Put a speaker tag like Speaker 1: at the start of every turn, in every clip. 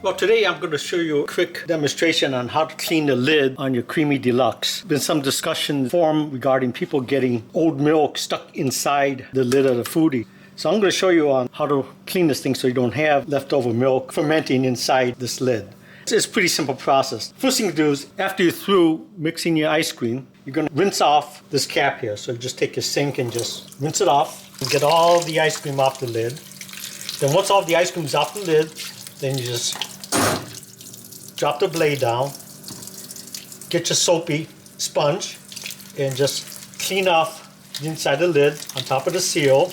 Speaker 1: Well, today I'm going to show you a quick demonstration on how to clean the lid on your CREAMi Deluxe. There's been some discussion forum regarding people getting old milk stuck inside the lid of the foodie. So I'm going to show you on how to clean this thing so you don't have leftover milk fermenting inside this lid. It's a pretty simple process. First thing to do is after you're through mixing your ice cream, you're going to rinse off this cap here. So just take your sink and just rinse it off and get all the ice cream off the lid. Then once all the ice cream is off the lid, then you just drop the blade down, get your soapy sponge, and just clean off the inside of the lid on top of the seal,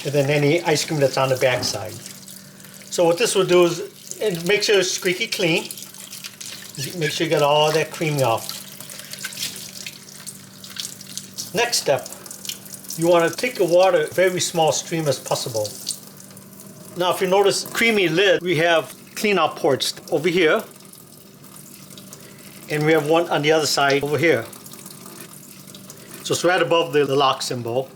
Speaker 1: and then any ice cream that's on the back side. So what this will do is, and make sure it's squeaky clean. Make sure you get all that cream off. Next step, you want to take the water very small stream as possible. Now if you notice CREAMi lid, we have clean out ports over here, and we have one on the other side over here. So it's right above the lock symbol.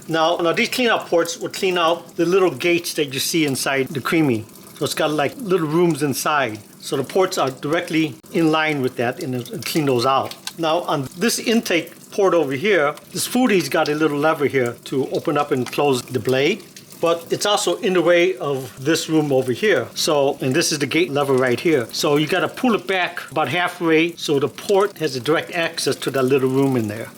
Speaker 1: Now these clean out ports will clean out the little gates that you see inside the CREAMi. So it's got like little rooms inside. So the ports are directly in line with that, and it'll clean those out. Now on this intake port over here, this foodie's got a little lever here to open up and close the blade. But it's also in the way of this room over here. So, and this is the gate lever right here. So you got to pull it back about halfway so the port has a direct access to that little room in there.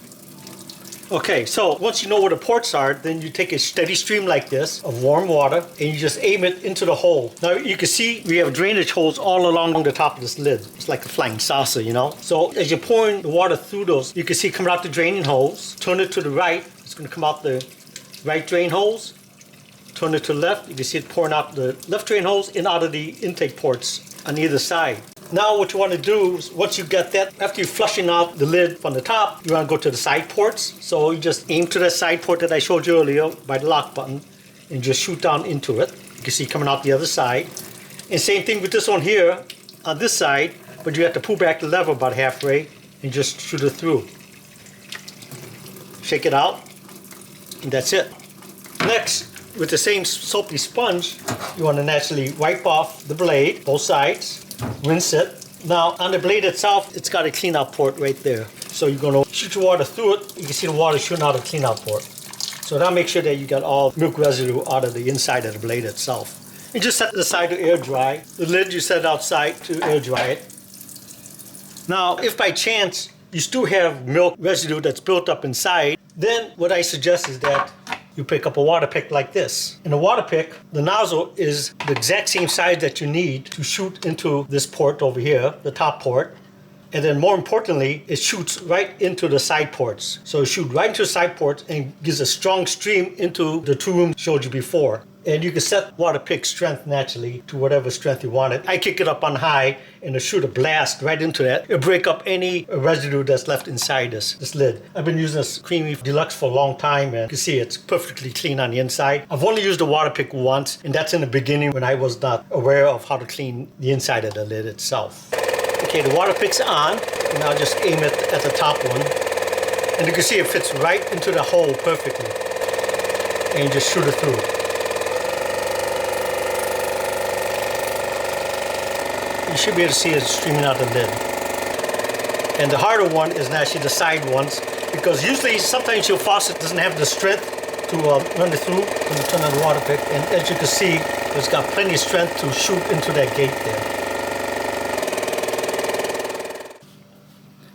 Speaker 1: Okay, so once you know where the ports are, then you take a steady stream like this of warm water and you just aim it into the hole. Now you can see we have drainage holes all along the top of this lid. It's like a flying saucer, you know. So as you're pouring the water through those, you can see coming out the draining holes. Turn it to the right, it's going to come out the right drain holes. Turn it to the left, you can see it pouring out the left drain holes and out of the intake ports on either side. Now what you want to do is, once you get that, after you're flushing out the lid from the top, you want to go to the side ports. So you just aim to that side port that I showed you earlier by the lock button and just shoot down into it. You can see coming out the other side. And same thing with this one here on this side, but you have to pull back the lever about halfway and just shoot it through. Shake it out, and that's it. Next, with the same soapy sponge, you want to naturally wipe off the blade, both sides, rinse it. Now on the blade itself, it's got a clean out port right there. So you're going to shoot your water through it. You can see the water shooting out of the clean out port. So that'll make sure that you got all milk residue out of the inside of the blade itself. You just set it aside to air dry. The lid you set outside to air dry it. Now if by chance you still have milk residue that's built up inside, then what I suggest is that you pick up a water pick like this. In a water pick, the nozzle is the exact same size that you need to shoot into this port over here, the top port. And then more importantly, it shoots right into the side ports. So it shoots right into the side ports and gives a strong stream into the two rooms I showed you before. And you can set water pick strength naturally to whatever strength you want it. I kick it up on high and it'll shoot a blast right into that. It'll break up any residue that's left inside this lid. I've been using this CREAMi Deluxe for a long time, and you can see it's perfectly clean on the inside. I've only used the water pick once, and that's in the beginning when I was not aware of how to clean the inside of the lid itself. Okay, the water pick's on, and I'll just aim it at the top one. And you can see it fits right into the hole perfectly. And you just shoot it through. You should be able to see it streaming out the lid. And the harder one is actually the side ones, because usually sometimes your faucet doesn't have the strength to run it through when you turn on the water pick. And as you can see, it's got plenty of strength to shoot into that gate there.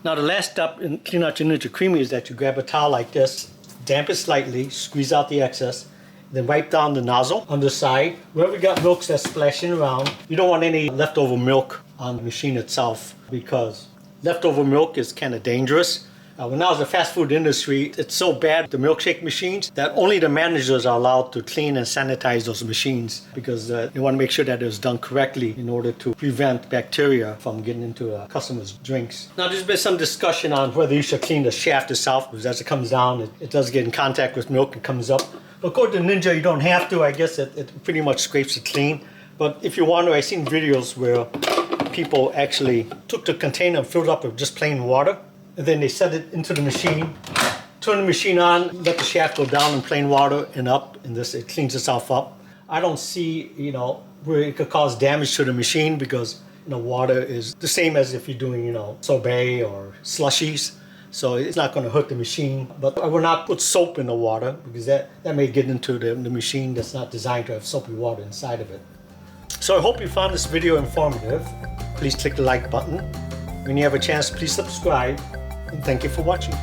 Speaker 1: Now the last step in cleaning out your Ninja CREAMi is that you grab a towel like this, damp it slightly, squeeze out the excess, then wipe down the nozzle on the side. Wherever you got milk that's splashing around, you don't want any leftover milk on the machine itself, because leftover milk is kind of dangerous. When I was in the fast food industry, it's so bad, the milkshake machines, that only the managers are allowed to clean and sanitize those machines, because they want to make sure that it was done correctly in order to prevent bacteria from getting into customers' drinks. Now there's been some discussion on whether you should clean the shaft itself, because as it comes down, it does get in contact with milk and comes up. But according to Ninja, you don't have to. I guess it pretty much scrapes it clean. But if you want to, I've seen videos where people actually took the container and filled it up with just plain water, and then they set it into the machine, turn the machine on, let the shaft go down in plain water and up, and it cleans itself up. I don't see, where it could cause damage to the machine because water is the same as if you're doing sorbet or slushies. So it's not going to hurt the machine. But I will not put soap in the water because that may get into the machine that's not designed to have soapy water inside of it. So I hope you found this video informative. Please click the like button. When you have a chance, please subscribe. And thank you for watching.